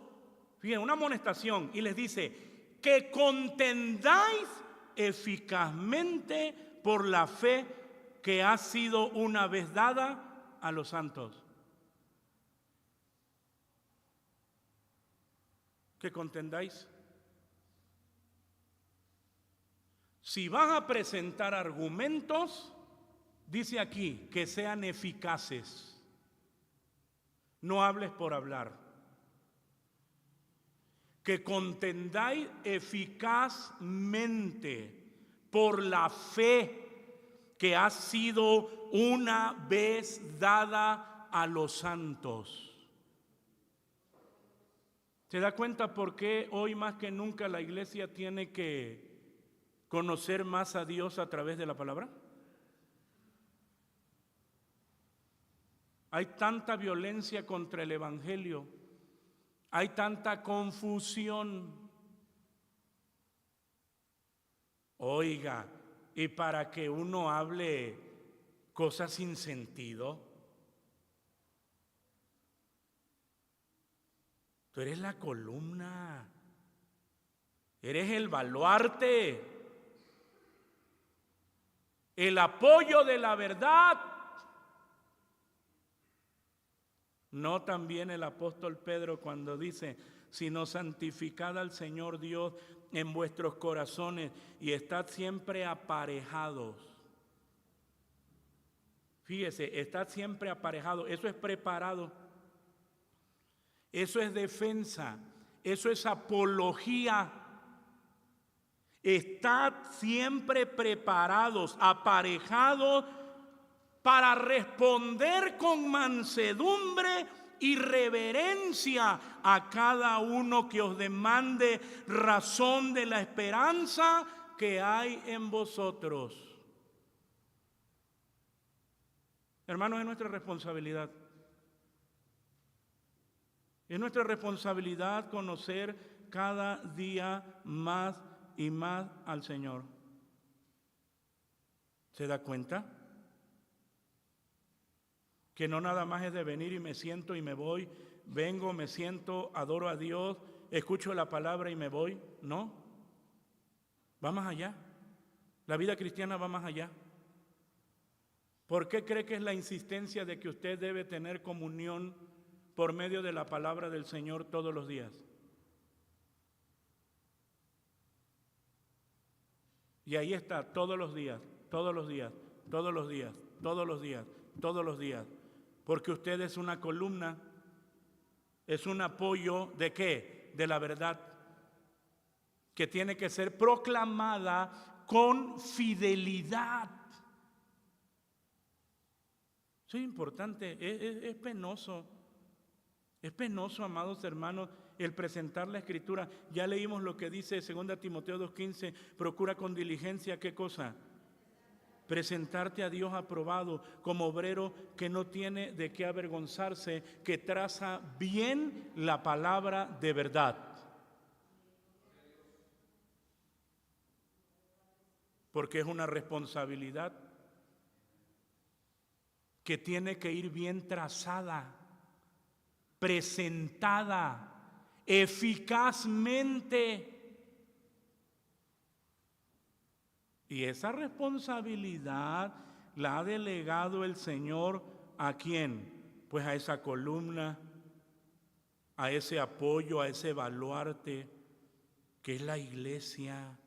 Fíjense, una amonestación, y les dice que contendáis eficazmente por la fe que ha sido una vez dada a los santos. Que contendáis. Si vas a presentar argumentos, dice aquí que sean eficaces. No hables por hablar. Que contendáis eficazmente por la fe que ha sido una vez dada a los santos. ¿Se da cuenta por qué hoy más que nunca la iglesia tiene que conocer más a Dios a través de la palabra? Hay tanta violencia contra el Evangelio. Hay tanta confusión. Oiga, y para que uno hable cosas sin sentido. Tú eres la columna. Eres el baluarte. El apoyo de la verdad. No también el apóstol Pedro cuando dice, sino santificad al Señor Dios en vuestros corazones y estad siempre aparejados. Fíjese, estad siempre aparejados. Eso es preparado. Eso es defensa. Eso es apología. Estad siempre preparados, aparejados, para responder con mansedumbre y reverencia a cada uno que os demande razón de la esperanza que hay en vosotros. Hermanos, es nuestra responsabilidad. Es nuestra responsabilidad conocer cada día más y más al Señor. ¿Se da cuenta? Que no nada más es de venir y me siento y me voy, vengo, me siento, adoro a Dios, escucho la palabra y me voy. No, va más allá. La vida cristiana va más allá. ¿Por qué cree que es la insistencia de que usted debe tener comunión por medio de la palabra del Señor todos los días? Y ahí está, todos los días, todos los días, todos los días, todos los días, todos los días. Porque usted es una columna, es un apoyo ¿de qué? De la verdad, que tiene que ser proclamada con fidelidad. Eso es importante, es penoso. Es penoso, amados hermanos, el presentar la Escritura. Ya leímos lo que dice 2 Timoteo 2:15, procura con diligencia, ¿qué cosa? presentarte a Dios aprobado como obrero que no tiene de qué avergonzarse, que traza bien la palabra de verdad. Porque es una responsabilidad que tiene que ir bien trazada, presentada eficazmente. Y esa responsabilidad la ha delegado el Señor ¿a quién? Pues a esa columna, a ese apoyo, a ese baluarte, que es la iglesia,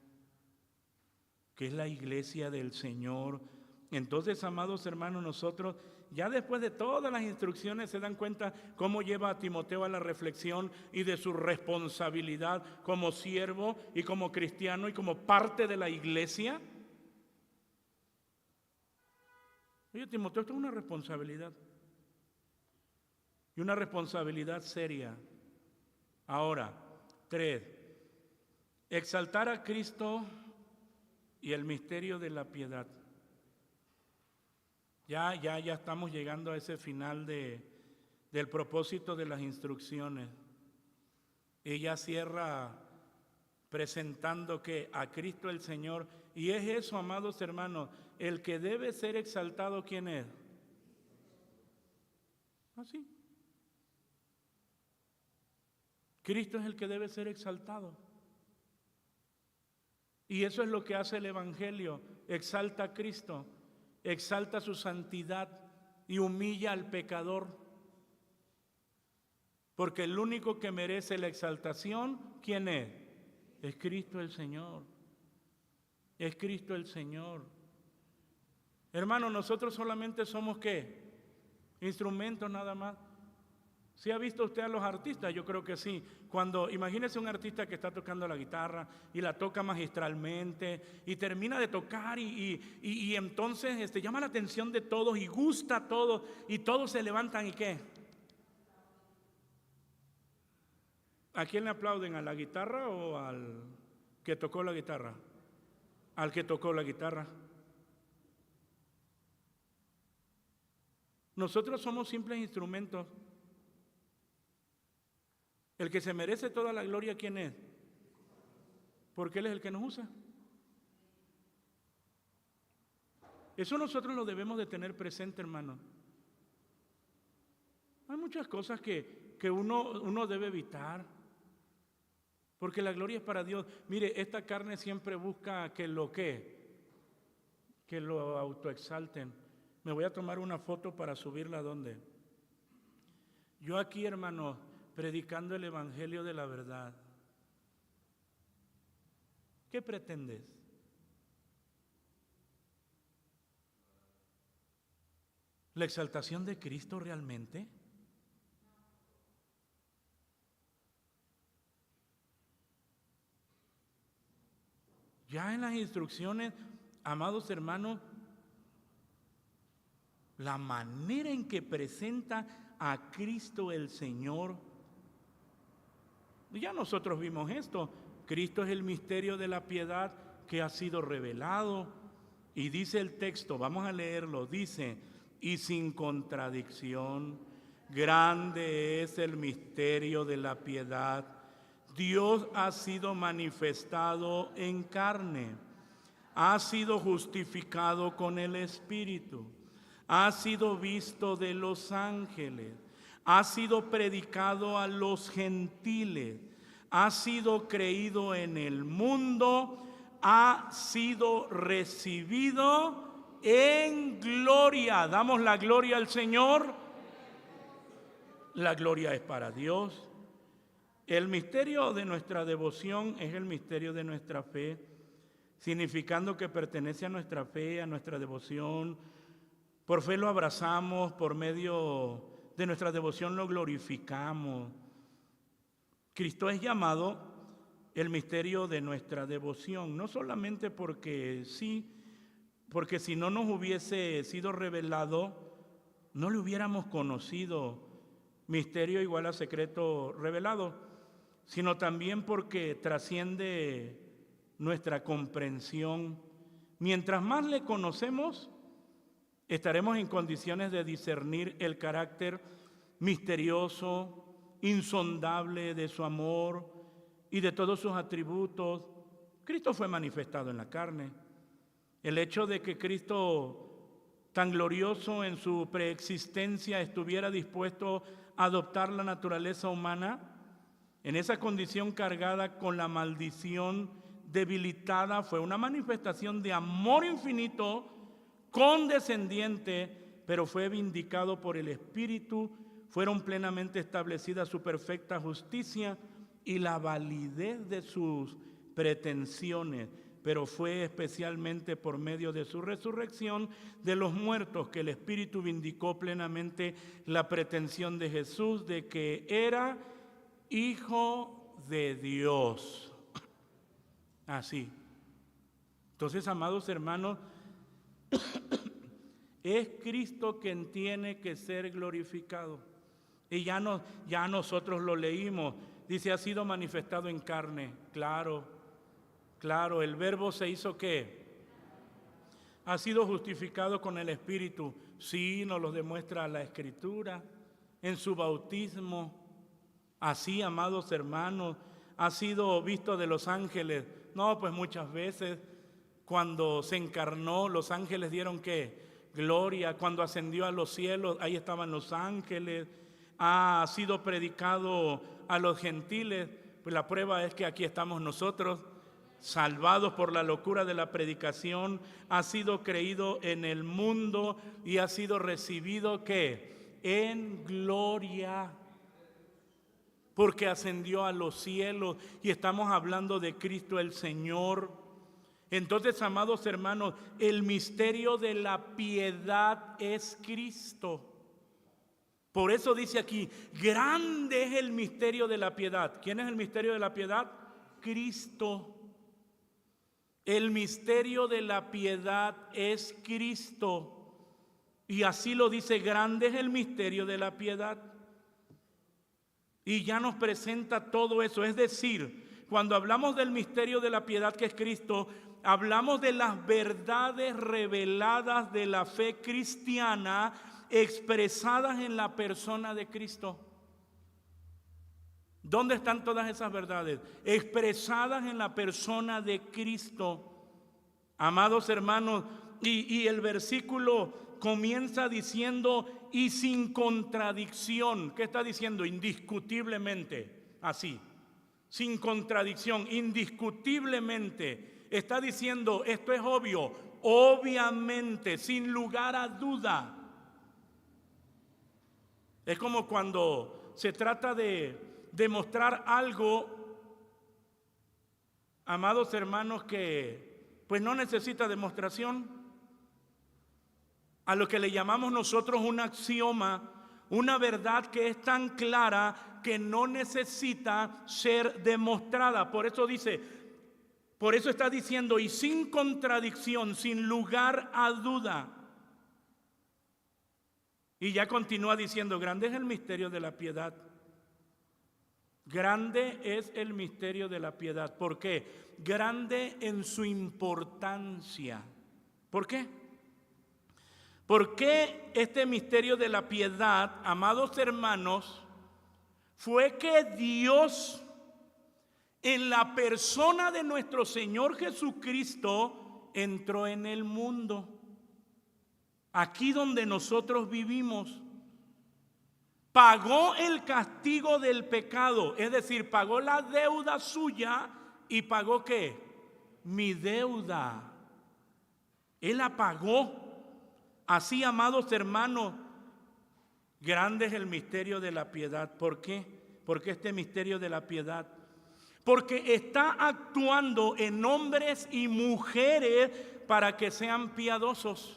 del Señor. Entonces, amados hermanos, nosotros ya después de todas las instrucciones se dan cuenta cómo lleva a Timoteo a la reflexión y de su responsabilidad como siervo y como cristiano y como parte de la iglesia. Oye, Timoteo, esto es una responsabilidad. Y una responsabilidad seria. Ahora, 3. Exaltar a Cristo y el misterio de la piedad. Ya estamos llegando a ese final del propósito de las instrucciones. Ella cierra presentando que a Cristo el Señor, y es eso, amados hermanos, el que debe ser exaltado, ¿quién es? Así. Cristo es el que debe ser exaltado. Y eso es lo que hace el Evangelio, exalta a Cristo, exalta su santidad y humilla al pecador. Porque el único que merece la exaltación, ¿quién es? Es Cristo el Señor. Es Cristo el Señor. Hermano, nosotros solamente somos ¿qué? Instrumentos nada más. ¿Sí ha visto usted a los artistas? Yo creo que sí. Imagínese un artista que está tocando la guitarra y la toca magistralmente y termina de tocar y entonces llama la atención de todos y gusta a todos y todos se levantan y ¿qué? ¿A quién le aplauden? ¿A la guitarra o al que tocó la guitarra? Al que tocó la guitarra. Nosotros somos simples instrumentos. El que se merece toda la gloria, ¿quién es? Porque Él es el que nos usa. Eso nosotros lo debemos de tener presente, hermano. Hay muchas cosas que uno debe evitar, porque la gloria es para Dios. Mire, esta carne siempre busca que lo autoexalten. Me voy a tomar una foto para subirla. ¿Dónde? Yo aquí, hermano, predicando el evangelio de la verdad. ¿Qué pretendes? ¿La exaltación de Cristo realmente? Ya en las instrucciones, amados hermanos, la manera en que presenta a Cristo el Señor, ya nosotros vimos esto. Cristo es el misterio de la piedad que ha sido revelado. Y dice el texto, vamos a leerlo, dice, y sin contradicción, grande es el misterio de la piedad. Dios ha sido manifestado en carne, ha sido justificado con el Espíritu, ha sido visto de los ángeles, ha sido predicado a los gentiles, ha sido creído en el mundo, ha sido recibido en gloria. Damos la gloria al Señor. La gloria es para Dios. El misterio de nuestra devoción es el misterio de nuestra fe, significando que pertenece a nuestra fe, a nuestra devoción. Por fe lo abrazamos, por medio de nuestra devoción lo glorificamos. Cristo es llamado el misterio de nuestra devoción, no solamente porque sí, porque si no nos hubiese sido revelado, no le hubiéramos conocido. Misterio igual a secreto revelado, sino también porque trasciende nuestra comprensión. Mientras más le conocemos, estaremos en condiciones de discernir el carácter misterioso, insondable de su amor y de todos sus atributos. Cristo fue manifestado en la carne. El hecho de que Cristo, tan glorioso en su preexistencia, estuviera dispuesto a adoptar la naturaleza humana, en esa condición cargada con la maldición debilitada, fue una manifestación de amor infinito, condescendiente, pero fue vindicado por el Espíritu. Fueron plenamente establecidas su perfecta justicia y la validez de sus pretensiones, pero fue especialmente por medio de su resurrección de los muertos que el Espíritu vindicó plenamente la pretensión de Jesús de que era Hijo de Dios. Así. Entonces, amados hermanos, es Cristo quien tiene que ser glorificado. Y ya nosotros lo leímos. Dice, ha sido manifestado en carne. Claro, el Verbo se hizo ¿qué? Ha sido justificado con el Espíritu. Sí, nos lo demuestra la Escritura. En su bautismo. Así, amados hermanos, ha sido visto de los ángeles. No, pues muchas veces cuando se encarnó, los ángeles dieron ¿qué? Gloria. Cuando ascendió a los cielos, ahí estaban los ángeles. Ha sido predicado a los gentiles. Pues la prueba es que aquí estamos nosotros, salvados por la locura de la predicación. Ha sido creído en el mundo y ha sido recibido ¿qué? En gloria. Porque ascendió a los cielos y estamos hablando de Cristo el Señor. Entonces, amados hermanos, el misterio de la piedad es Cristo. Por eso dice aquí, grande es el misterio de la piedad. ¿Quién es el misterio de la piedad? Cristo. El misterio de la piedad es Cristo. Y así lo dice, grande es el misterio de la piedad. Y ya nos presenta todo eso. Es decir, cuando hablamos del misterio de la piedad que es Cristo, hablamos de las verdades reveladas de la fe cristiana expresadas en la persona de Cristo. ¿Dónde están todas esas verdades? Expresadas en la persona de Cristo. Amados hermanos, y el versículo comienza diciendo, y sin contradicción. ¿Qué está diciendo? Indiscutiblemente, así, sin contradicción, indiscutiblemente. Está diciendo, esto es obvio, obviamente, sin lugar a duda. Es como cuando se trata de demostrar algo, amados hermanos, que pues no necesita demostración. A lo que le llamamos nosotros un axioma, una verdad que es tan clara que no necesita ser demostrada. Por eso está diciendo, y sin contradicción, sin lugar a duda. Y ya continúa diciendo, grande es el misterio de la piedad. Grande es el misterio de la piedad. ¿Por qué? Grande en su importancia. ¿Por qué? ¿Por qué este misterio de la piedad, amados hermanos, fue que Dios, en la persona de nuestro Señor Jesucristo, entró en el mundo? Aquí donde nosotros vivimos. Pagó el castigo del pecado, es decir, pagó la deuda suya y pagó ¿qué? Mi deuda. Él la pagó. Así, amados hermanos, grande es el misterio de la piedad. ¿Por qué? Porque este misterio de la piedad, porque está actuando en hombres y mujeres para que sean piadosos.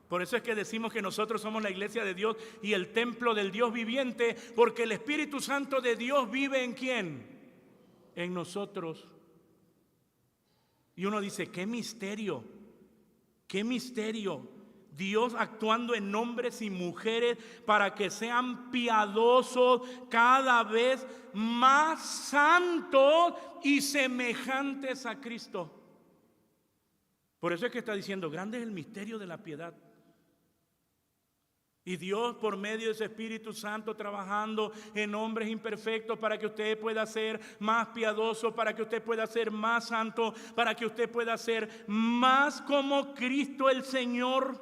Por eso es que decimos que nosotros somos la iglesia de Dios y el templo del Dios viviente, porque el Espíritu Santo de Dios vive ¿en quién? En nosotros. Y uno dice, qué misterio, qué misterio. Dios actuando en hombres y mujeres para que sean piadosos, cada vez más santos y semejantes a Cristo. Por eso es que está diciendo, grande es el misterio de la piedad. Y Dios, por medio de ese Espíritu Santo, trabajando en hombres imperfectos para que usted pueda ser más piadoso, para que usted pueda ser más santo, para que usted pueda ser más como Cristo el Señor.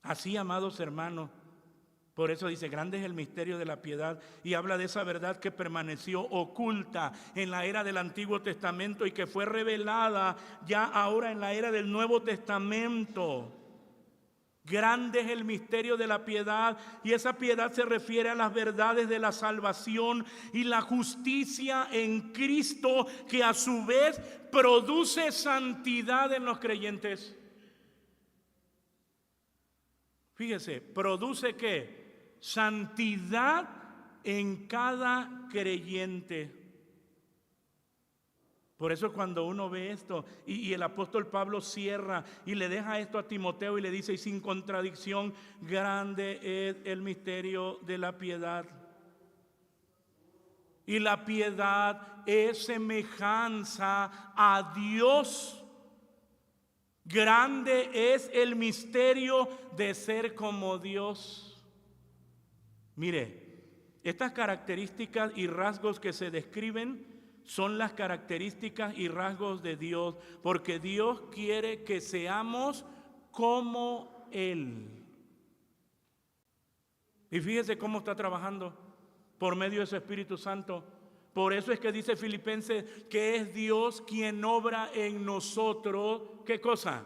Así, amados hermanos, por eso dice, grande es el misterio de la piedad, y habla de esa verdad que permaneció oculta en la era del Antiguo Testamento y que fue revelada ya ahora en la era del Nuevo Testamento. Grande es el misterio de la piedad, y esa piedad se refiere a las verdades de la salvación y la justicia en Cristo, que a su vez produce santidad en los creyentes. Fíjese, produce ¿qué? Santidad en cada creyente. Por eso cuando uno ve esto, y el apóstol Pablo cierra y le deja esto a Timoteo y le dice, y sin contradicción, grande es el misterio de la piedad. Y la piedad es semejanza a Dios. Grande es el misterio de ser como Dios. Mire, estas características y rasgos que se describen son las características y rasgos de Dios, porque Dios quiere que seamos como Él. Y fíjese cómo está trabajando por medio de su Espíritu Santo. Por eso es que dice Filipenses que es Dios quien obra en nosotros, ¿qué cosa?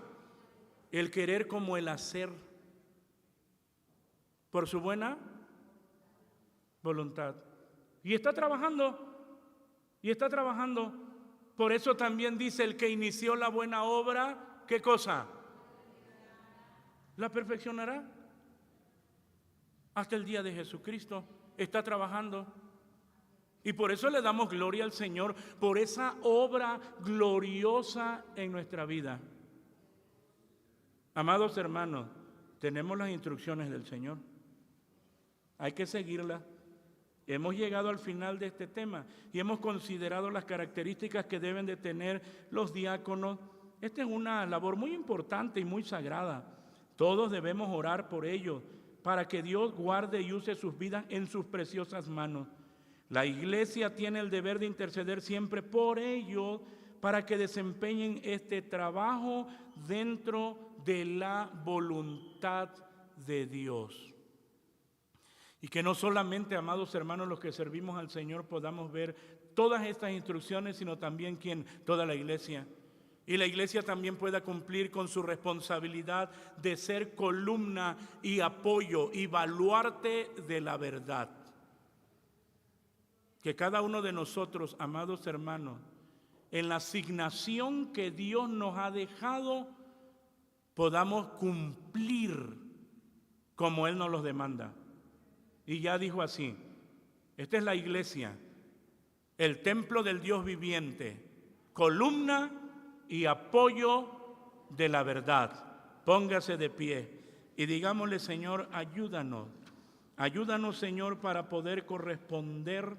El querer como el hacer, por su buena voluntad. Y está trabajando. Por eso también dice el que inició la buena obra, ¿qué cosa? La perfeccionará. Hasta el día de Jesucristo está trabajando. Y por eso le damos gloria al Señor por esa obra gloriosa en nuestra vida. Amados hermanos, tenemos las instrucciones del Señor. Hay que seguirlas. Hemos llegado al final de este tema y hemos considerado las características que deben de tener los diáconos. Esta es una labor muy importante y muy sagrada. Todos debemos orar por ellos para que Dios guarde y use sus vidas en sus preciosas manos. La iglesia tiene el deber de interceder siempre por ellos para que desempeñen este trabajo dentro de la voluntad de Dios. Y que no solamente, amados hermanos, los que servimos al Señor podamos ver todas estas instrucciones, sino también toda la iglesia. Y la iglesia también pueda cumplir con su responsabilidad de ser columna y apoyo y baluarte de la verdad. Que cada uno de nosotros, amados hermanos, en la asignación que Dios nos ha dejado, podamos cumplir como Él nos los demanda. Y ya dijo así, esta es la iglesia, el templo del Dios viviente, columna y apoyo de la verdad. Póngase de pie y digámosle, Señor, ayúdanos Señor para poder corresponder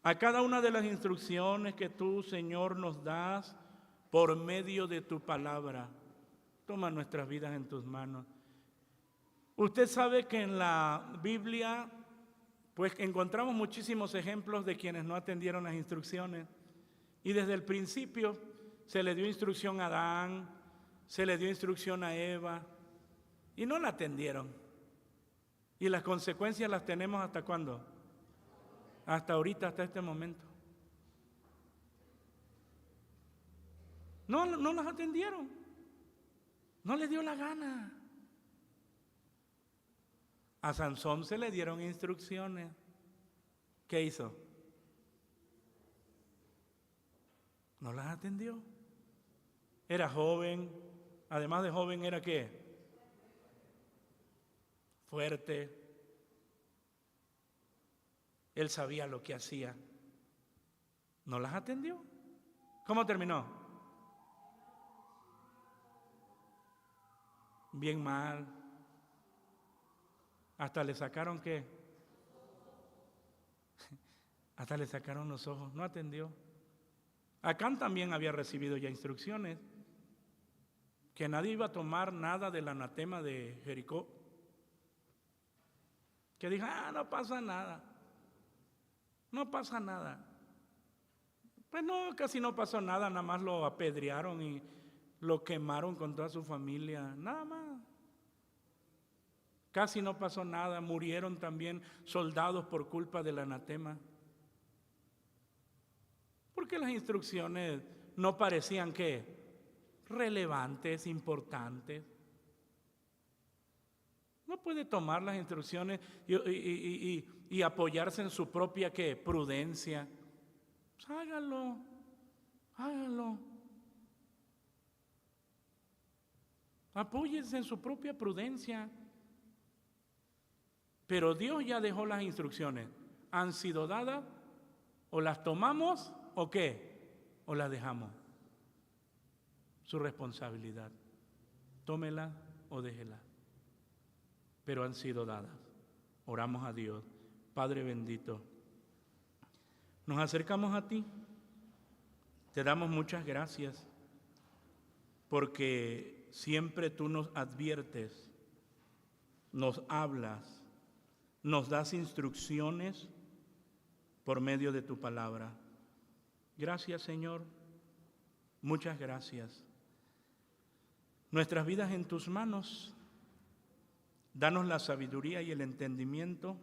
a cada una de las instrucciones que tú, Señor, nos das por medio de tu palabra. Toma nuestras vidas en tus manos. Usted sabe que en la Biblia, pues encontramos muchísimos ejemplos de quienes no atendieron las instrucciones. Y desde el principio se le dio instrucción a Adán, se le dio instrucción a Eva, y no la atendieron. Y las consecuencias las tenemos ¿hasta cuándo? Hasta ahorita, hasta este momento. No las atendieron. No les dio la gana. A Sansón se le dieron instrucciones. ¿Qué hizo? No las atendió. Era joven. Además de joven, ¿era qué? Fuerte. Él sabía lo que hacía. No las atendió. ¿Cómo terminó? Bien mal. Hasta le sacaron ¿qué? Hasta le sacaron los ojos. No atendió. Acán también había recibido ya instrucciones, que nadie iba a tomar nada del anatema de Jericó. Que dijo, no pasa nada, no pasa nada. Pues no, casi no pasó nada, nada más lo apedrearon y lo quemaron con toda su familia, nada más. Casi no pasó nada, murieron también soldados por culpa del anatema. Porque las instrucciones no parecían que relevantes, importantes. No puede tomar las instrucciones y apoyarse en su propia ¿qué? Prudencia. Pues hágalo, hágalo. Apóyese en su propia prudencia. Pero Dios ya dejó las instrucciones. ¿Han sido dadas? ¿O las tomamos o qué? ¿O las dejamos? Su responsabilidad. Tómela o déjela. Pero han sido dadas. Oramos a Dios. Padre bendito, nos acercamos a ti. Te damos muchas gracias porque siempre tú nos adviertes, nos hablas, nos das instrucciones por medio de tu palabra. Gracias, Señor. Muchas gracias. Nuestras vidas en tus manos. Danos la sabiduría y el entendimiento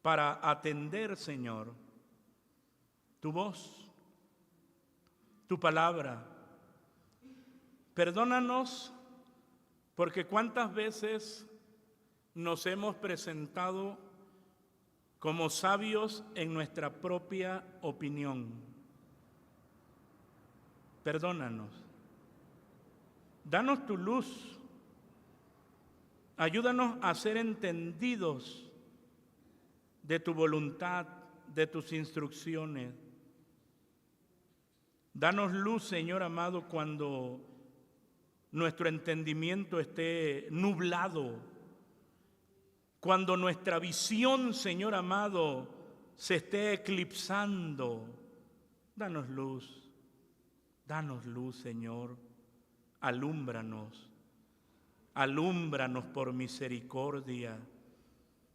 para atender, Señor, tu voz, tu palabra. Perdónanos porque cuántas veces nos hemos presentado como sabios en nuestra propia opinión. Perdónanos. Danos tu luz. Ayúdanos a ser entendidos de tu voluntad, de tus instrucciones. Danos luz, Señor amado, cuando nuestro entendimiento esté nublado, cuando nuestra visión, Señor amado, se esté eclipsando. Danos luz, Señor, alúmbranos. Alúmbranos por misericordia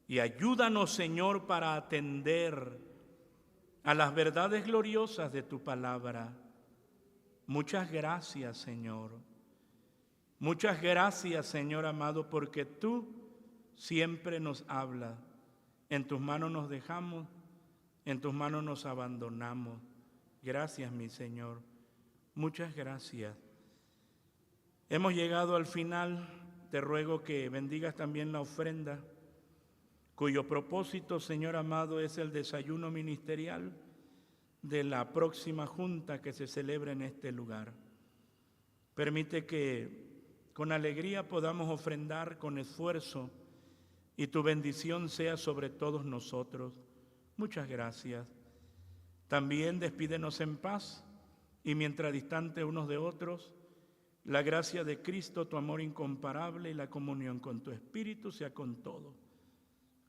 y ayúdanos, Señor, para atender a las verdades gloriosas de tu palabra. Muchas gracias, Señor. Muchas gracias, Señor amado, porque tú siempre nos hablas. En tus manos nos dejamos, en tus manos nos abandonamos. Gracias, mi Señor. Muchas gracias. Hemos llegado al final. Te ruego que bendigas también la ofrenda, cuyo propósito, Señor amado, es el desayuno ministerial de la próxima junta que se celebra en este lugar. Permite que con alegría podamos ofrendar con esfuerzo y tu bendición sea sobre todos nosotros. Muchas gracias. También despídenos en paz y mientras distantes unos de otros, la gracia de Cristo, tu amor incomparable y la comunión con tu Espíritu sea con todo,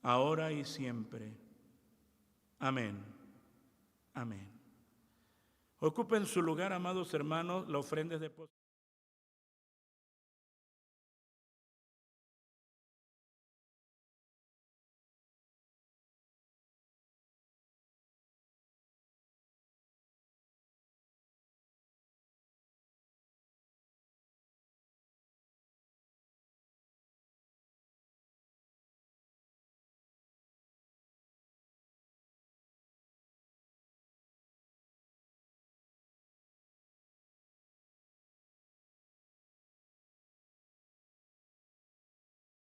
ahora y siempre. Amén. Amén. Ocupen su lugar, amados hermanos, la ofrenda es de